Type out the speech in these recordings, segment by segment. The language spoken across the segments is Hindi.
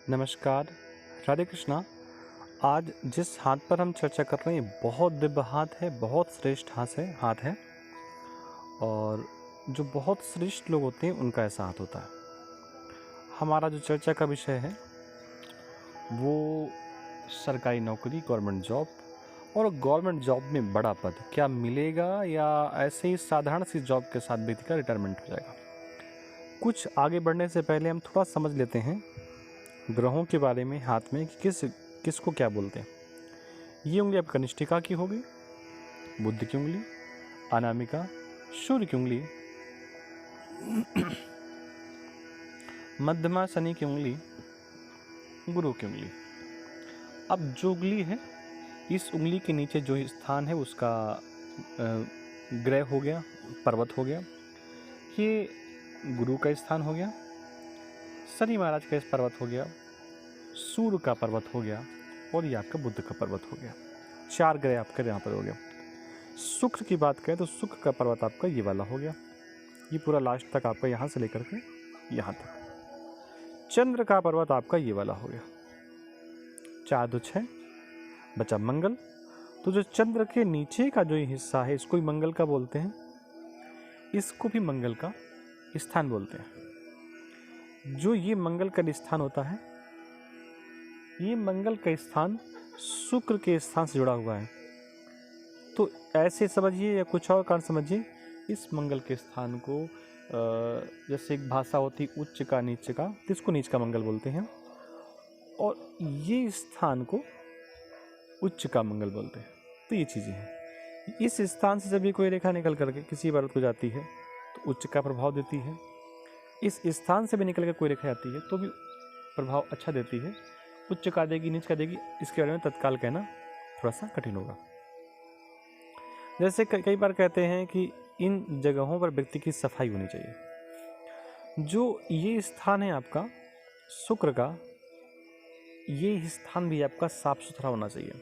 नमस्कार, राधे कृष्णा। आज जिस हाथ पर हम चर्चा कर रहे हैं बहुत दिव्य हाथ है, बहुत श्रेष्ठ हाथ है और जो बहुत श्रेष्ठ लोग होते हैं उनका ऐसा हाथ होता है। हमारा जो चर्चा का विषय है वो सरकारी नौकरी, गवर्नमेंट जॉब और गवर्नमेंट जॉब में बड़ा पद क्या मिलेगा या ऐसे ही साधारण सी जॉब के साथ व्यक्ति का रिटायरमेंट हो जाएगा। कुछ आगे बढ़ने से पहले हम थोड़ा समझ लेते हैं ग्रहों के बारे में हाथ में कि किसको क्या बोलते हैं। ये उंगली आपकी कनिष्ठिका की होगी, बुध की उंगली, अनामिका, सूर्य की उंगली, मध्यमा शनि की उंगली, गुरु की उंगली। अब जो उंगली है, इस उंगली के नीचे जो स्थान है उसका ग्रह हो गया, पर्वत हो गया, ये गुरु का स्थान हो गया, शनि महाराज का इस पर्वत हो गया, सूर्य का पर्वत हो गया और ये आपका बुध का पर्वत हो गया। 4 ग्रह आपके यहाँ पर हो गया। शुक्र की बात करें तो शुक्र का पर्वत आपका ये वाला हो गया, ये पूरा लास्ट तक आपका यहाँ से लेकर के यहाँ तक। चंद्र का पर्वत आपका ये वाला हो गया। 4 2 6 बचा मंगल। तो जो चंद्र के नीचे का जो हिस्सा है इसको भी मंगल का बोलते हैं, इसको भी मंगल का स्थान बोलते हैं। जो ये मंगल का स्थान होता है, ये मंगल का स्थान शुक्र के स्थान से जुड़ा हुआ है। तो ऐसे समझिए या कुछ और कारण समझिए, इस मंगल के स्थान को जैसे एक भाषा होती उच्च का नीच का, तो इसको नीच का मंगल बोलते हैं और ये स्थान को उच्च का मंगल बोलते हैं। तो ये चीज़ें हैं। इस स्थान से जब भी कोई रेखा निकल करके किसी पर्वत को जाती है तो उच्च का प्रभाव देती है। इस स्थान से भी निकल कर कोई रेखा आती है तो भी प्रभाव अच्छा देती है। उच्च का देगी, नीच का देगी, इसके बारे में तत्काल कहना थोड़ा सा कठिन होगा। जैसे कई बार कहते हैं कि इन जगहों पर व्यक्ति की सफाई होनी चाहिए। जो ये स्थान है आपका शुक्र का, ये स्थान भी आपका साफ सुथरा होना चाहिए।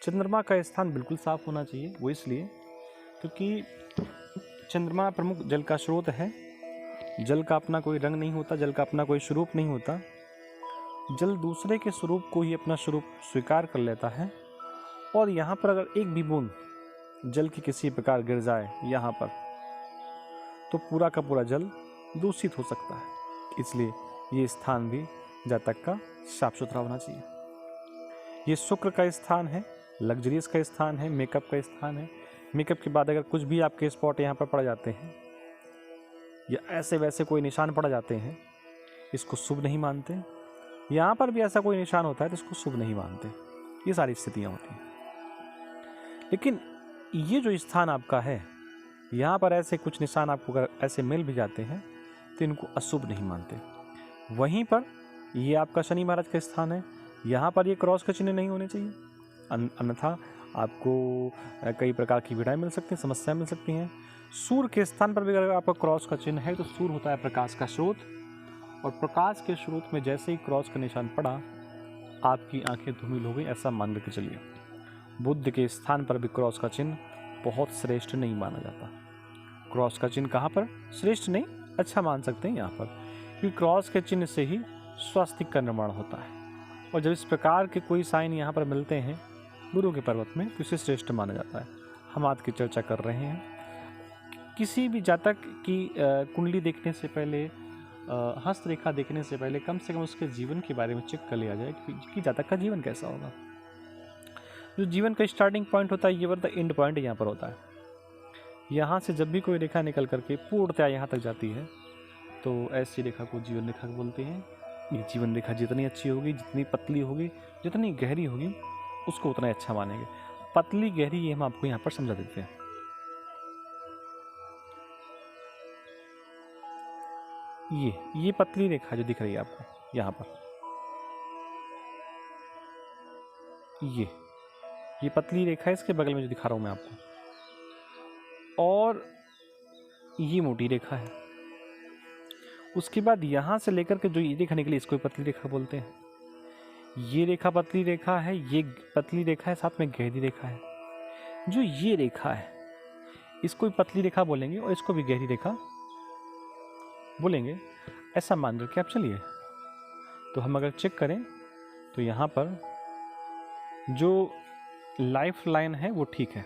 चंद्रमा का स्थान बिल्कुल साफ होना चाहिए। वो इसलिए क्योंकि चंद्रमा प्रमुख जल का स्रोत है। जल का अपना कोई रंग नहीं होता, जल का अपना कोई स्वरूप नहीं होता। जल दूसरे के स्वरूप को ही अपना स्वरूप स्वीकार कर लेता है और यहाँ पर अगर एक भी बूंद जल की किसी प्रकार गिर जाए यहाँ पर तो पूरा का पूरा जल दूषित हो सकता है। इसलिए ये स्थान भी जातक का साफ सुथरा होना चाहिए। ये शुक्र का स्थान है, लग्जरियस का स्थान है, मेकअप का स्थान है। मेकअप के बाद अगर कुछ भी आपके स्पॉट यहाँ पर पड़ जाते हैं या ऐसे वैसे कोई निशान पड़ जाते हैं, इसको शुभ नहीं मानते। यहाँ पर भी ऐसा कोई निशान होता है तो इसको शुभ नहीं मानते। ये सारी स्थितियाँ होती हैं। लेकिन ये जो स्थान आपका है, यहाँ पर ऐसे कुछ निशान आपको अगर ऐसे मिल भी जाते हैं तो इनको अशुभ नहीं मानते। वहीं पर ये आपका शनि महाराज का स्थान है, यहाँ पर ये क्रॉस का चिन्ह नहीं होने चाहिए, अन्यथा आपको कई प्रकार की पीड़ाएं मिल सकती हैं, समस्याएं मिल सकती हैं। सूर्य के स्थान पर भी अगर आपका क्रॉस का चिन्ह है तो सूर्य होता है प्रकाश का स्रोत और प्रकाश के स्रोत में जैसे ही क्रॉस का निशान पड़ा आपकी आंखें धूमिल हो गई, ऐसा मान के चलिए। बुध के स्थान पर भी क्रॉस का चिन्ह बहुत श्रेष्ठ नहीं माना जाता। क्रॉस का चिन्ह कहाँ पर श्रेष्ठ नहीं, अच्छा मान सकते हैं यहाँ पर, क्योंकि क्रॉस के चिन्ह से ही स्वास्तिक का निर्माण होता है और जब इस प्रकार के कोई साइन यहाँ पर मिलते हैं गुरु के पर्वत में तो इसे श्रेष्ठ माना जाता है। हम आज की चर्चा कर रहे हैं किसी भी जातक की कुंडली देखने से पहले, हस्तरेखा देखने से पहले कम से कम उसके जीवन के बारे में चेक कर लिया जाए कि जातक का जीवन कैसा होगा। जो जीवन का स्टार्टिंग पॉइंट होता है ये वाला एंड पॉइंट यहाँ पर होता है। यहाँ से जब भी कोई रेखा निकल करके पूर्णतया यहाँ तक जाती है तो ऐसी रेखा को जीवन रेखा बोलते हैं। ये जीवन रेखा जितनी अच्छी होगी, जितनी पतली होगी, जितनी गहरी होगी, उसको उतना अच्छा मानेंगे। पतली गहरी ये हम आपको यहाँ पर समझा देते हैं। ये पतली रेखा जो दिख रही है आपको यहाँ पर, ये पतली रेखा है, इसके बगल में जो दिखा रहा हूँ मैं आपको, और ये मोटी रेखा है। उसके बाद यहाँ से लेकर के जो ये रेखा निकली इसको पतली रेखा बोलते हैं। ये रेखा पतली रेखा है, ये पतली रेखा है, साथ में गहरी रेखा है। जो ये रेखा है इसको भी पतली रेखा बोलेंगे और इसको भी गहरी रेखा बोलेंगे, ऐसा मान करके आप चलिए। तो हम अगर चेक करें तो यहाँ पर जो लाइफ लाइन है वो ठीक है,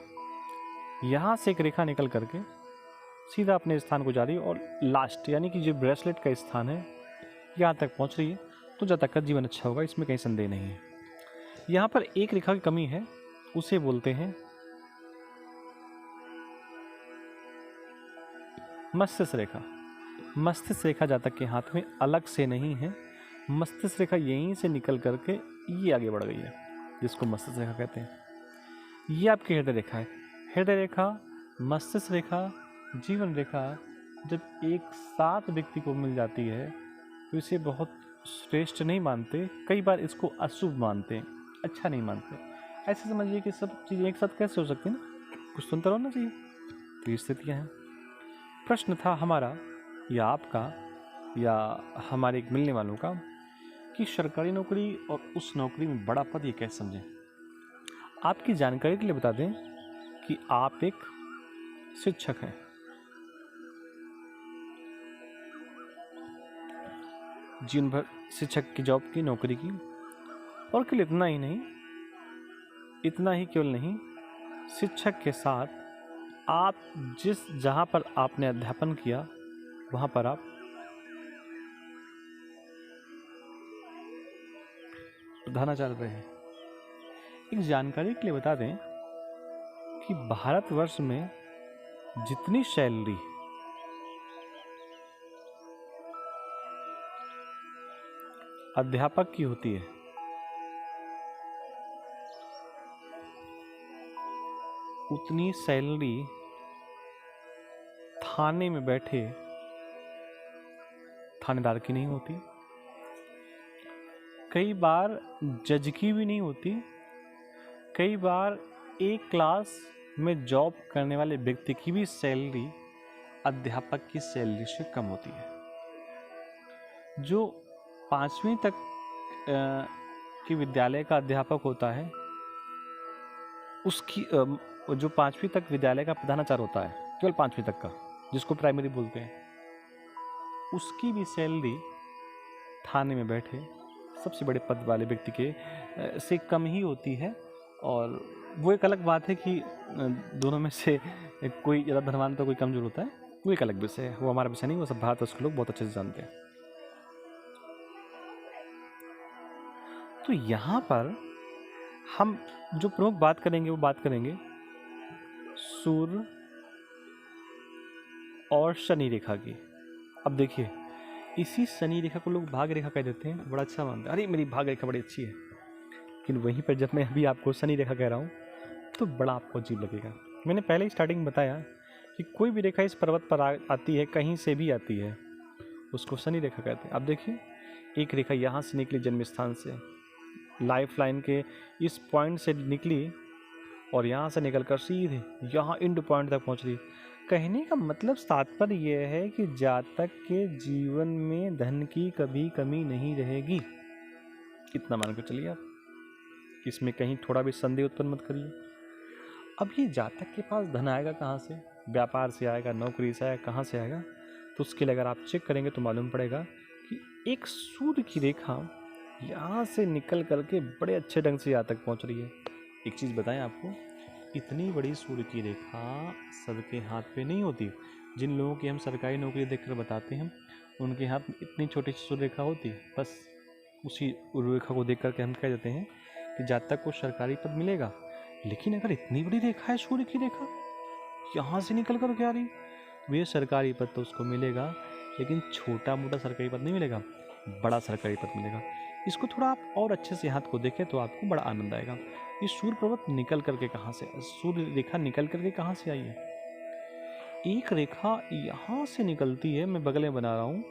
यहाँ से एक रेखा निकल करके सीधा अपने स्थान को जा रही है और लास्ट यानी कि जो ब्रेसलेट का स्थान है यहाँ तक पहुँच रही है। तो जातक का जीवन अच्छा होगा, इसमें कहीं संदेह नहीं है। यहाँ पर एक रेखा की कमी है, उसे बोलते हैं मस्तिष्क रेखा। मस्तिष्क रेखा जातक के हाथ में अलग से नहीं है, मस्तिष्क रेखा यहीं से निकल करके ये आगे बढ़ गई है, जिसको मस्तिष्क रेखा कहते हैं। ये आपकी हृदय रेखा है। हृदय रेखा, मस्तिष्क रेखा, जीवन रेखा जब एक साथ व्यक्ति को मिल जाती है तो इसे बहुत श्रेष्ठ नहीं मानते, कई बार इसको अशुभ मानते हैं, अच्छा नहीं मानते। ऐसे समझिए कि सब चीज़ें एक साथ कैसे हो सकती है ना, कुछ तो अंतर होना चाहिए। तो ये स्थितियाँ हैं। प्रश्न था हमारा या आपका या हमारे एक मिलने वालों का कि सरकारी नौकरी और उस नौकरी में बड़ा पद ये कैसे समझें। आपकी जानकारी के लिए बता दें कि आप एक शिक्षक हैं। जीवन भर शिक्षक की जॉब की, नौकरी की, और केवल इतना ही नहीं, इतना ही केवल नहीं, शिक्षक के साथ आप जहाँ पर आपने अध्यापन किया वहाँ पर आप प्रधानाचार्य रहे हैं। एक जानकारी के लिए बता दें कि भारतवर्ष में जितनी सैलरी अध्यापक की होती है उतनी सैलरी थाने में बैठे थानेदार की नहीं होती, कई बार जज की भी नहीं होती, कई बार एक क्लास में जॉब करने वाले व्यक्ति की भी सैलरी अध्यापक की सैलरी से कम होती है। जो 5वीं तक की विद्यालय का अध्यापक होता है उसकी जो 5वीं तक विद्यालय का प्रधानाचार्य होता है, केवल 5वीं तक का, जिसको प्राइमरी बोलते हैं, उसकी भी सैलरी थाने में बैठे सबसे बड़े पद वाले व्यक्ति के से कम ही होती है। और वो एक अलग बात है कि दोनों में से कोई ज़्यादा धनवान तो कोई कमज़ोर होता है, वो एक अलग विषय है, वो हमारा विषय नहीं, वो सब भारतवर्ष के लोग बहुत अच्छे से जानते हैं। तो यहाँ पर हम जो प्रमुख बात करेंगे वो बात करेंगे सूर्य और शनि रेखा की। अब देखिए, इसी शनि रेखा को लोग भाग्य रेखा कह देते हैं, बड़ा अच्छा मानते हैं, अरे मेरी भाग्य रेखा बड़ी अच्छी है। लेकिन वहीं पर जब मैं अभी आपको शनि रेखा कह रहा हूँ तो बड़ा आपको अजीब लगेगा। मैंने पहले ही स्टार्टिंग में बताया कि कोई भी रेखा इस पर्वत पर आती है, कहीं से भी आती है, उसको शनि रेखा कहते हैं। अब देखिए, एक रेखा यहाँ से निकली जन्म स्थान से, लाइफ लाइन के इस पॉइंट से निकली और यहाँ से निकलकर सीधे यहाँ इंड पॉइंट तक पहुँच रही। कहने का मतलब तात्पर्य यह है कि जातक के जीवन में धन की कभी कमी नहीं रहेगी। इतना मान कर चलिए आप, इसमें कहीं थोड़ा भी संदेह उत्पन्न मत करिए। अब ये जातक के पास धन आएगा कहाँ से? व्यापार से आएगा, नौकरी से आएगा, कहाँ से आएगा? तो उसके लिए अगर आप चेक करेंगे तो मालूम पड़ेगा कि एक सूर्य की रेखा यहाँ से निकल करके बड़े अच्छे ढंग से यहाँ तक पहुँच रही है। एक चीज़ बताएं आपको, इतनी बड़ी सूर्य की रेखा सबके हाथ पे नहीं होती। जिन लोगों की हम सरकारी नौकरी देखकर बताते हैं उनके हाथ में इतनी छोटी सी सूर्य रेखा होती है, बस उसी रेखा को देख करके हम कह देते हैं कि जातक को सरकारी पद मिलेगा। लेकिन अगर इतनी बड़ी रेखा है सूर्य की रेखा यहाँ से निकल कर क्या रही, वे सरकारी पद तो उसको मिलेगा, लेकिन छोटा मोटा सरकारी पद नहीं मिलेगा, बड़ा सरकारी पद मिलेगा। इसको थोड़ा आप और अच्छे से हाथ को देखें तो आपको बड़ा आनंद आएगा। ये सूर्य पर्वत निकल करके कहाँ से, सूर्य रेखा निकल करके कहाँ से आई है? एक रेखा यहाँ से निकलती है, मैं बगल में बना रहा हूँ,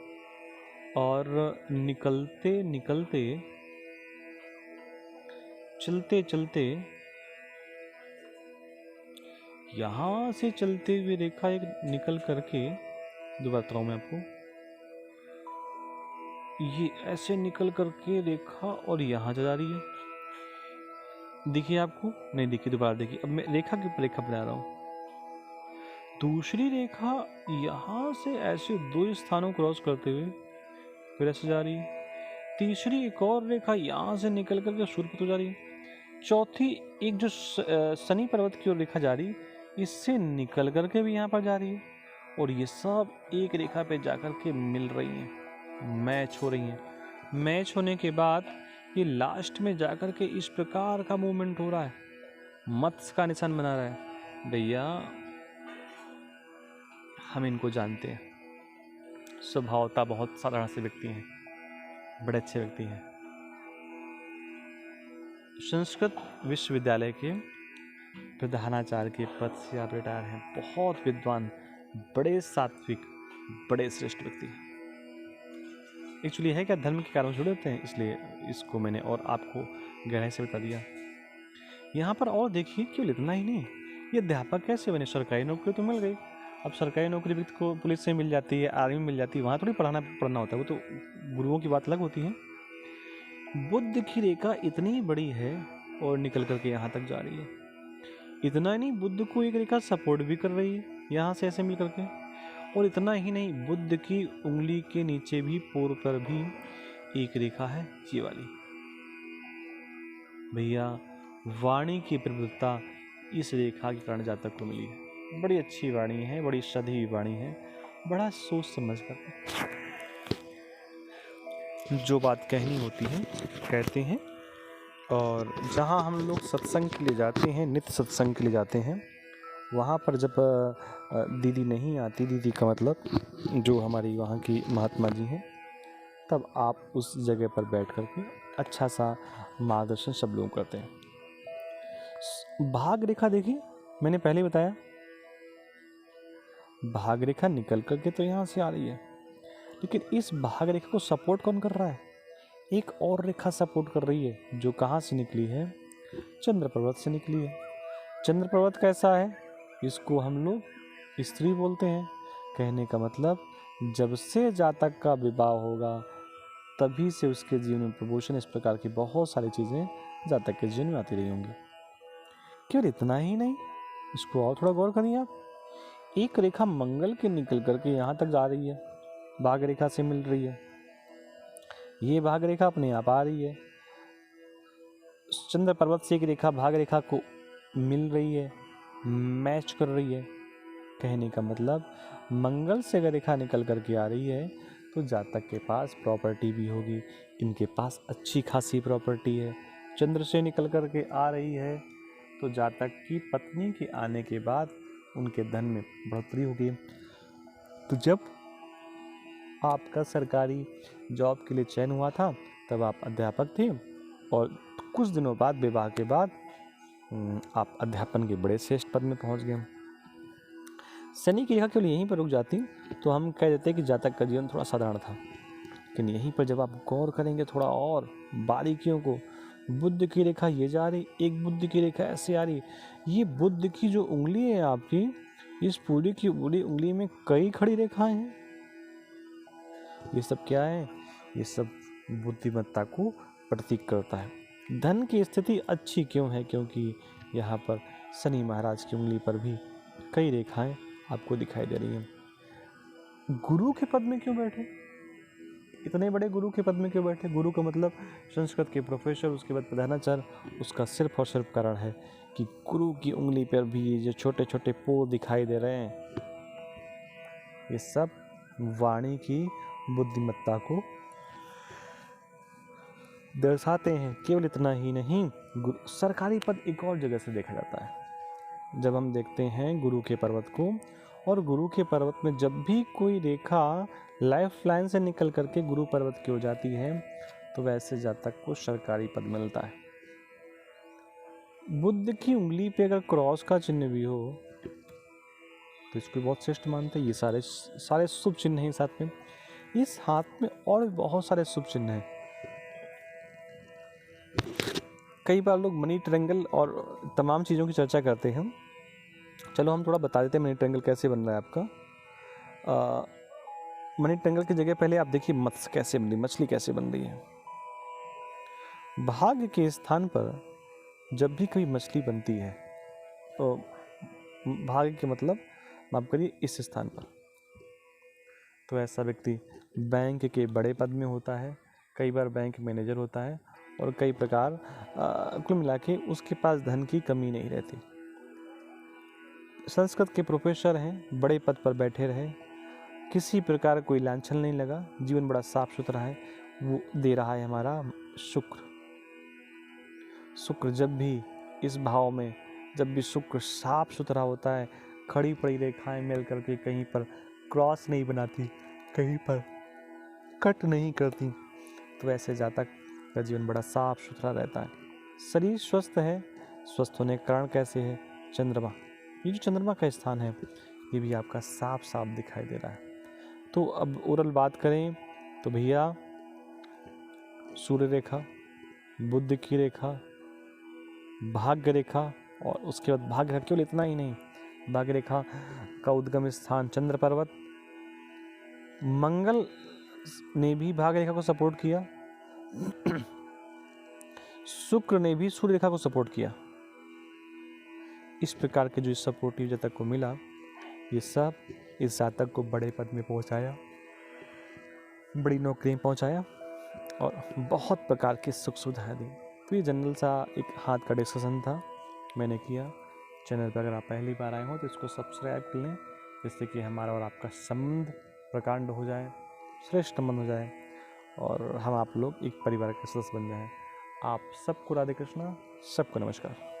और निकलते निकलते चलते चलते यहाँ से चलते हुए रेखा एक निकल करके, दोबारा बताऊँ मैं आपको, ये ऐसे निकल करके रेखा और यहाँ जा रही है। दिखिए आपको? नहीं दिखी, दोबारा देखिए। अब मैं रेखा के ऊपर रेखा बना रहा हूँ, दूसरी रेखा यहाँ से ऐसे 2 स्थानों क्रॉस करते हुए फिर ऐसे जा रही है। तीसरी एक और रेखा यहाँ से निकल करके सूर्य पर तो जा रही है। चौथी एक जो शनि पर्वत की ओर रेखा जा रही, इससे निकल करके भी यहाँ पर जा रही है, और ये सब एक रेखा पे जाकर के मिल रही हैं, मैच हो रही हैं। मैच होने के बाद ये लास्ट में जाकर के इस प्रकार का मूवमेंट हो रहा है, मत्स्य का निशान बना रहा है। भैया हम इनको जानते हैं, स्वभावतः बहुत साधारण से व्यक्ति हैं, बड़े अच्छे व्यक्ति हैं। संस्कृत विश्वविद्यालय के प्रधानाचार्य के पद से आप रिटायर हैं, बहुत विद्वान, बड़े सात्विक, बड़े श्रेष्ठ व्यक्ति। एक्चुअली है क्या, धर्म के कारण जुड़े होते हैं, इसलिए इसको मैंने और आपको गहराई से बता दिया। यहाँ पर और देखिए, केवल इतना ही नहीं, ये अध्यापक कैसे बने, सरकारी नौकरी तो मिल गई। अब सरकारी नौकरी व्यक्ति को पुलिस से मिल जाती है, आर्मी में मिल जाती है, वहाँ थोड़ी पढ़ना होता है, वो तो गुरुओं की बात अलग होती है। बुध की रेखा इतनी बड़ी है और निकल करके यहाँ तक जा रही है। इतना ही नहीं, बुध को एक रेखा सपोर्ट भी कर रही है यहाँ से ऐसे मिल करके। और इतना ही नहीं, बुध की उंगली के नीचे भी पूर्व पर भी एक रेखा है, ये वाली। भैया वाणी की प्रबुद्धता इस रेखा के कारण जातक को मिली है। बड़ी अच्छी वाणी है, बड़ी सधी वाणी है, बड़ा सोच समझ कर जो बात कहनी होती है कहते हैं। और जहाँ हम लोग सत्संग के लिए जाते हैं, नित्य सत्संग के लिए जाते हैं, वहाँ पर जब दीदी नहीं आती, दीदी का मतलब जो हमारी वहाँ की महात्मा जी हैं, तब आप उस जगह पर बैठ कर के अच्छा सा मार्गदर्शन सब लोग करते हैं। भाग रेखा देखिए, मैंने पहले बताया भाग रेखा निकल करके तो यहाँ से आ रही है, लेकिन इस भाग रेखा को सपोर्ट कौन कर रहा है, एक और रेखा सपोर्ट कर रही है, जो कहाँ से निकली है, चंद्र पर्वत से निकली है। चंद्र पर्वत कैसा है, इसको हम लोग स्त्री बोलते हैं। कहने का मतलब, जब से जातक का विवाह होगा तभी से उसके जीवन में प्रमोशन, इस प्रकार की बहुत सारी चीज़ें जातक के जीवन में आती रही होंगी। केवल इतना ही नहीं, इसको और थोड़ा गौर करिए आप, एक रेखा मंगल के निकल करके यहाँ तक जा रही है, भाग रेखा से मिल रही है। ये भाग रेखा अपने आप आ रही है, चंद्र पर्वत से एक रेखा भाग रेखा को मिल रही है, मैच कर रही है। कहने का मतलब, मंगल से अगर रेखा निकल करके आ रही है तो जातक के पास प्रॉपर्टी भी होगी, इनके पास अच्छी खासी प्रॉपर्टी है। चंद्र से निकल करके आ रही है तो जातक की पत्नी के आने के बाद उनके धन में बढ़ोतरी होगी। तो जब आपका सरकारी जॉब के लिए चयन हुआ था तब आप अध्यापक थे, और कुछ दिनों बाद विवाह के बाद आप अध्यापन के बड़े श्रेष्ठ पद में पहुंच गए। शनि की रेखा केवल यहीं पर रुक जाती तो हम कह देते कि जातक का जीवन थोड़ा साधारण था, लेकिन यहीं पर जब आप गौर करेंगे थोड़ा और बारीकियों को, बुध की रेखा ये जा रही, एक बुध की रेखा ऐसे आ रही, ये बुध की जो उंगली है आपकी, इस पूरी की पूरी उंगली में कई खड़ी रेखाएं हैं। ये सब क्या है, ये सब बुद्धिमत्ता को प्रतीक करता है। धन की स्थिति अच्छी क्यों है, क्योंकि यहाँ पर शनि महाराज की उंगली पर भी कई रेखाएं आपको दिखाई दे रही हैं। गुरु के पद में क्यों बैठे, इतने बड़े गुरु के पद में क्यों बैठे, गुरु का मतलब संस्कृत के प्रोफेसर, उसके बाद प्रधानाचार्य। उसका सिर्फ और सिर्फ कारण है कि गुरु की उंगली पर भी ये जो छोटे छोटे पोर दिखाई दे रहे हैं, ये सब वाणी की बुद्धिमत्ता को दर्शाते हैं। केवल इतना ही नहीं, सरकारी पद एक और जगह से देखा जाता है। जब हम देखते हैं गुरु के पर्वत को, और गुरु के पर्वत में जब भी कोई रेखा लाइफ लाइन से निकल करके गुरु पर्वत की हो जाती है तो वैसे जातक को सरकारी पद मिलता है। बुध की उंगली पे अगर क्रॉस का चिन्ह भी हो तो इसको बहुत श्रेष्ठ मानते हैं। ये सारे शुभ चिन्ह हैं साथ में, इस हाथ में और भी बहुत सारे शुभ चिन्ह हैं। कई बार लोग मनी ट्रायंगल और तमाम चीज़ों की चर्चा करते हैं, चलो हम थोड़ा बता देते हैं मनी ट्रायंगल कैसे बन रहा है आपका। मनी ट्रायंगल की जगह पहले आप देखिए मत्स्य कैसे बन रही, मछली कैसे बन रही है। भाग्य के स्थान पर जब भी कोई मछली बनती है तो भाग्य के मतलब माफ करिए इस स्थान पर, तो ऐसा व्यक्ति बैंक के बड़े पद में होता है, कई बार बैंक मैनेजर होता है और कई प्रकार कुल मिला के उसके पास धन की कमी नहीं रहती। संस्कृत के प्रोफेसर हैं, बड़े पद पर बैठे रहे, किसी प्रकार कोई लांछन नहीं लगा, जीवन बड़ा साफ सुथरा है। वो दे रहा है हमारा शुक्र। शुक्र जब भी इस भाव में, जब भी शुक्र साफ सुथरा होता है, खड़ी पड़ी रेखाएं मिल करके कहीं पर क्रॉस नहीं बनाती, कहीं पर कट नहीं करती, तो ऐसे जातक का जीवन बड़ा साफ सुथरा रहता है। शरीर स्वस्थ है। स्वस्थ होने का कारण कैसे है? चंद्रमा, ये जो चंद्रमा का स्थान है ये भी आपका साफ साफ दिखाई दे रहा है। तो अब ओरल बात करें तो भैया सूर्य रेखा, बुध की रेखा, भाग्य रेखा, और उसके बाद भाग्य रेखा केवल इतना ही नहीं, भाग्य रेखा का उद्गम स्थान चंद्र पर्वत, मंगल ने भी भाग्य रेखा को सपोर्ट किया, शुक्र ने भी सूर्य रेखा को सपोर्ट किया। इस प्रकार के जो सपोर्टिव जातक को मिला, ये सब इस जातक को बड़े पद में पहुंचाया, बड़ी नौकरी में पहुंचाया और बहुत प्रकार की सुख सुविधाएं दी। तो ये जनरल सा एक हाथ का डिस्कशन था, मैंने किया। चैनल पर अगर आप पहली बार आए हो तो इसको सब्सक्राइब कर लें, जिससे कि हमारा और आपका संबंध प्रकांड हो जाए, श्रेष्ठ संबंध हो जाए और हम आप लोग एक परिवार के सदस्य बन जाएं। आप सबको राधे कृष्णा, सबको नमस्कार।